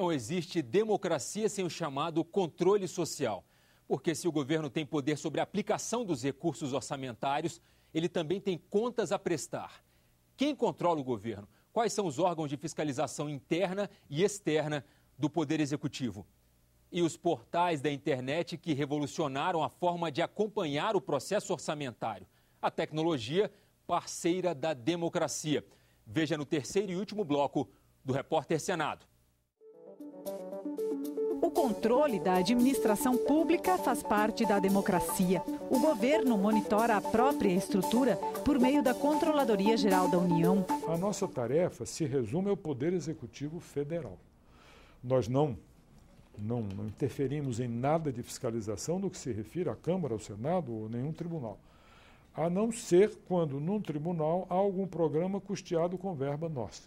Não existe democracia sem o chamado controle social. Porque se o governo tem poder sobre a aplicação dos recursos orçamentários, ele também tem contas a prestar. Quem controla o governo? Quais são os órgãos de fiscalização interna e externa do Poder Executivo? E os portais da internet que revolucionaram a forma de acompanhar o processo orçamentário. A tecnologia, parceira da democracia. Veja no terceiro e último bloco do Repórter Senado. O controle da administração pública faz parte da democracia. O governo monitora a própria estrutura por meio da Controladoria Geral da União. A nossa tarefa se resume ao Poder Executivo Federal. Nós não interferimos em nada de fiscalização no que se refere à Câmara, ao Senado ou nenhum tribunal. A não ser quando num tribunal há algum programa custeado com verba nossa.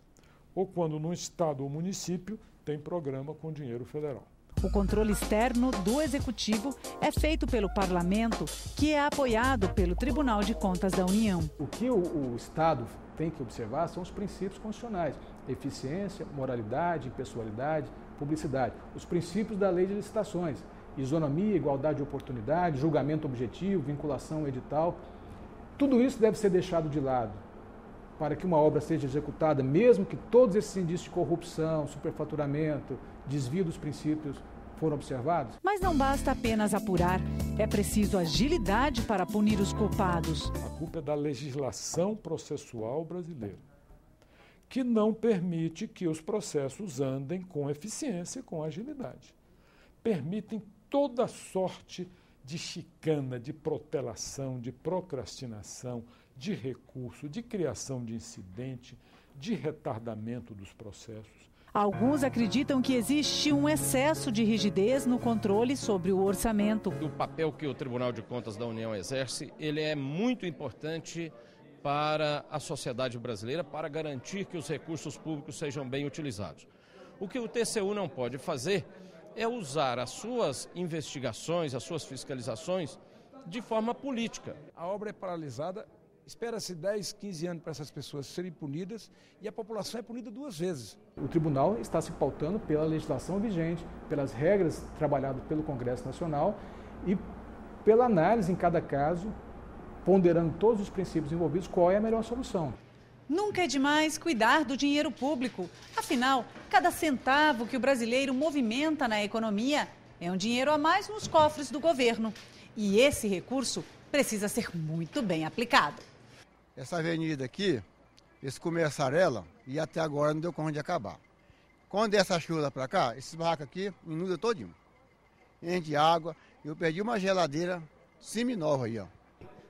Ou quando num estado ou município tem programa com dinheiro federal. O controle externo do Executivo é feito pelo Parlamento, que é apoiado pelo Tribunal de Contas da União. O que o Estado tem que observar são os princípios constitucionais: eficiência, moralidade, impessoalidade, publicidade. Os princípios da lei de licitações: isonomia, igualdade de oportunidade, julgamento objetivo, vinculação edital. Tudo isso deve ser deixado de lado para que uma obra seja executada, mesmo que todos esses indícios de corrupção, superfaturamento, desvio dos princípios foram observados. Mas não basta apenas apurar, é preciso agilidade para punir os culpados. A culpa é da legislação processual brasileira, que não permite que os processos andem com eficiência, com agilidade. Permitem toda sorte de chicana, de protelação, de procrastinação, de recurso, de criação de incidente, de retardamento dos processos. Alguns acreditam que existe um excesso de rigidez no controle sobre o orçamento. O papel que o Tribunal de Contas da União exerce, ele é muito importante para a sociedade brasileira, para garantir que os recursos públicos sejam bem utilizados. O que o TCU não pode fazer é usar as suas investigações, as suas fiscalizações de forma política. A obra é paralisada, espera-se 10, 15 anos para essas pessoas serem punidas e a população é punida duas vezes. O tribunal está se pautando pela legislação vigente, pelas regras trabalhadas pelo Congresso Nacional e pela análise em cada caso, ponderando todos os princípios envolvidos, qual é a melhor solução. Nunca é demais cuidar do dinheiro público. Afinal, cada centavo que o brasileiro movimenta na economia é um dinheiro a mais nos cofres do governo. E esse recurso precisa ser muito bem aplicado. Essa avenida aqui, eles começaram ela e até agora não deu conta de acabar. Quando der essa chuva para cá, esses barracos aqui inunda todinho. Enche de água. Eu perdi uma geladeira semi-nova aí, ó.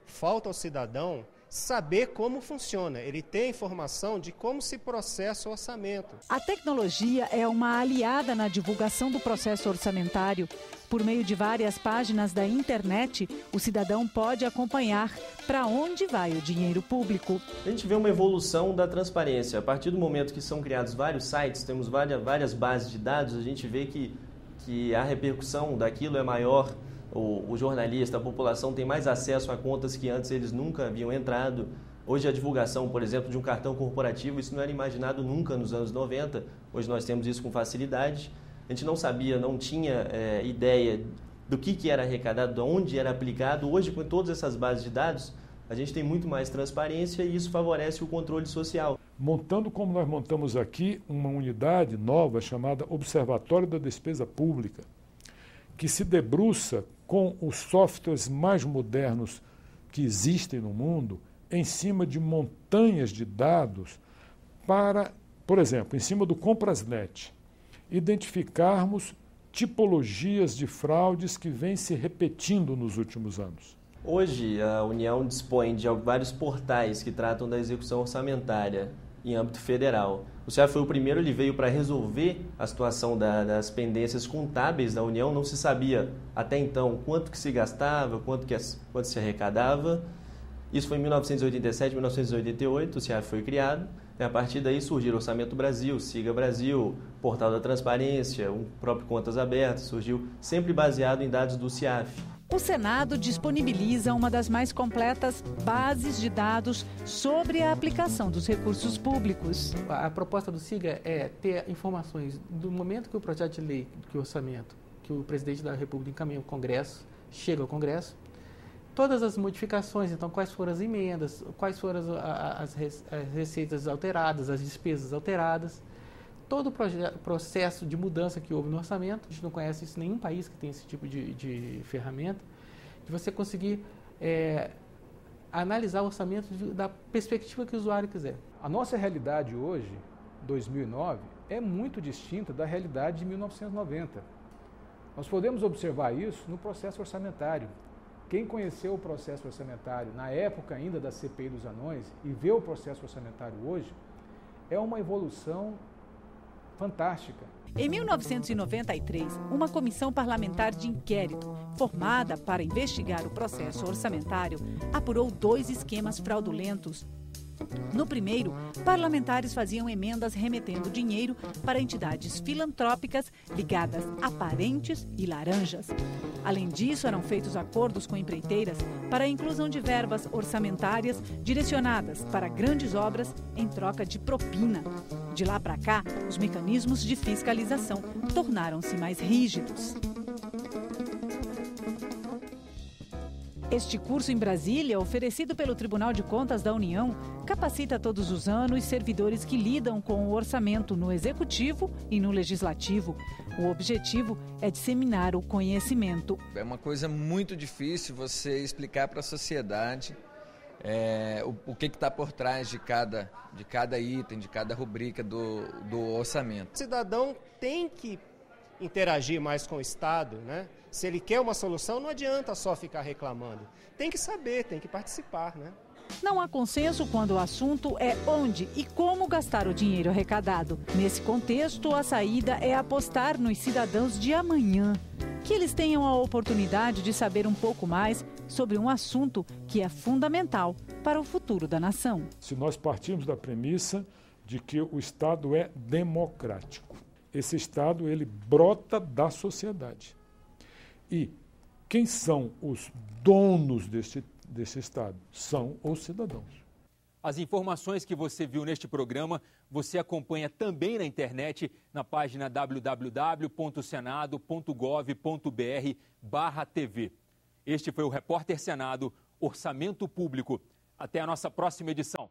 Falta ao cidadão saber como funciona, ele tem a informação de como se processa o orçamento. A tecnologia é uma aliada na divulgação do processo orçamentário. Por meio de várias páginas da internet, o cidadão pode acompanhar para onde vai o dinheiro público. A gente vê uma evolução da transparência. A partir do momento que são criados vários sites, temos várias bases de dados, a gente vê que a repercussão daquilo é maior. O jornalista, a população tem mais acesso a contas que antes eles nunca haviam entrado. Hoje a divulgação, por exemplo, de um cartão corporativo, isso não era imaginado nunca nos anos 90. Hoje nós temos isso com facilidade. A gente não sabia, não tinha ideia do que era arrecadado, de onde era aplicado. Hoje, com todas essas bases de dados, a gente tem muito mais transparência e isso favorece o controle social. Montando como nós montamos aqui uma unidade nova chamada Observatório da Despesa Pública, que se debruça com os softwares mais modernos que existem no mundo, em cima de montanhas de dados para, por exemplo, em cima do Comprasnet, identificarmos tipologias de fraudes que vêm se repetindo nos últimos anos. Hoje, a União dispõe de vários portais que tratam da execução orçamentária em âmbito federal. O SEAF foi o primeiro, ele veio para resolver a situação das pendências contábeis da União. Não se sabia até então quanto que se gastava, quanto se arrecadava. Isso foi em 1987, 1988, o SEAF foi criado. E a partir daí surgiu o Orçamento Brasil, Siga Brasil, Portal da Transparência, o próprio Contas Abertas, surgiu sempre baseado em dados do SEAF. O Senado disponibiliza uma das mais completas bases de dados sobre a aplicação dos recursos públicos. A proposta do SIGA é ter informações do momento que o projeto de lei, que o orçamento, que o presidente da República encaminha ao Congresso, chega ao Congresso, todas as modificações, então quais foram as emendas, quais foram as receitas alteradas, as despesas alteradas, todo o processo de mudança que houve no orçamento. A gente não conhece isso em nenhum país que tem esse tipo de ferramenta, de você conseguir analisar o orçamento da perspectiva que o usuário quiser. A nossa realidade hoje, 2009, é muito distinta da realidade de 1990. Nós podemos observar isso no processo orçamentário. Quem conheceu o processo orçamentário na época ainda da CPI dos anões e vê o processo orçamentário hoje, é uma evolução fantástica. Em 1993, uma comissão parlamentar de inquérito, formada para investigar o processo orçamentário, apurou 2 esquemas fraudulentos. No primeiro, parlamentares faziam emendas remetendo dinheiro para entidades filantrópicas ligadas a parentes e laranjas. Além disso, eram feitos acordos com empreiteiras para a inclusão de verbas orçamentárias direcionadas para grandes obras em troca de propina. De lá para cá, os mecanismos de fiscalização tornaram-se mais rígidos. Este curso em Brasília, oferecido pelo Tribunal de Contas da União, capacita todos os anos servidores que lidam com o orçamento no Executivo e no Legislativo. O objetivo é disseminar o conhecimento. É uma coisa muito difícil você explicar para a sociedade o que está por trás de cada item, de cada rubrica do orçamento. O cidadão tem que interagir mais com o Estado, né? Se ele quer uma solução, não adianta só ficar reclamando. Tem que saber, tem que participar, né? Não há consenso quando o assunto é onde e como gastar o dinheiro arrecadado. Nesse contexto, a saída é apostar nos cidadãos de amanhã. Que eles tenham a oportunidade de saber um pouco mais sobre um assunto que é fundamental para o futuro da nação. Se nós partirmos da premissa de que o Estado é democrático, esse Estado ele brota da sociedade. E quem são os donos desse Estado? São os cidadãos. As informações que você viu neste programa, você acompanha também na internet, na página www.senado.gov.br/TV. Este foi o Repórter Senado, Orçamento Público. Até a nossa próxima edição.